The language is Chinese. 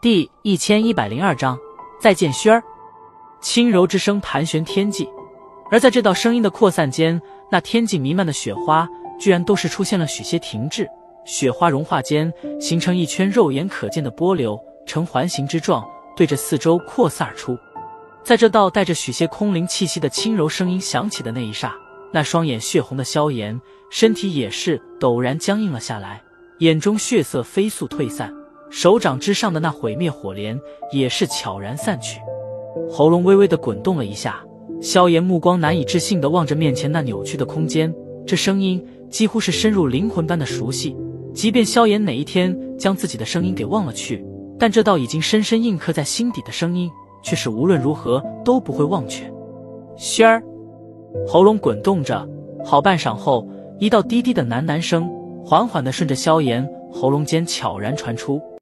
第1102章，再见轩儿。轻柔之声盘旋天际，而在这道声音的扩散间，那天际弥漫的雪花居然都是出现了许些停滞，雪花融化间形成一圈肉眼可见的波流，呈环形之状，对着四周扩散而出。在这道带着许些空灵气息的轻柔声音响起的那一刹，那双眼血红的萧炎身体也是陡然僵硬了下来，眼中血色飞速退散，手掌之上的那毁灭火莲也是悄然散去。喉咙微微地滚动了一下，萧炎目光难以置信地望着面前那扭曲的空间，这声音几乎是深入灵魂般的熟悉，即便萧炎哪一天将自己的声音给忘了去，但这道已经深深印刻在心底的声音却是无论如何都不会忘却。轩儿，喉咙滚动着，好半晌后，一道低低的喃喃声缓缓地顺着萧炎喉咙间悄然传出。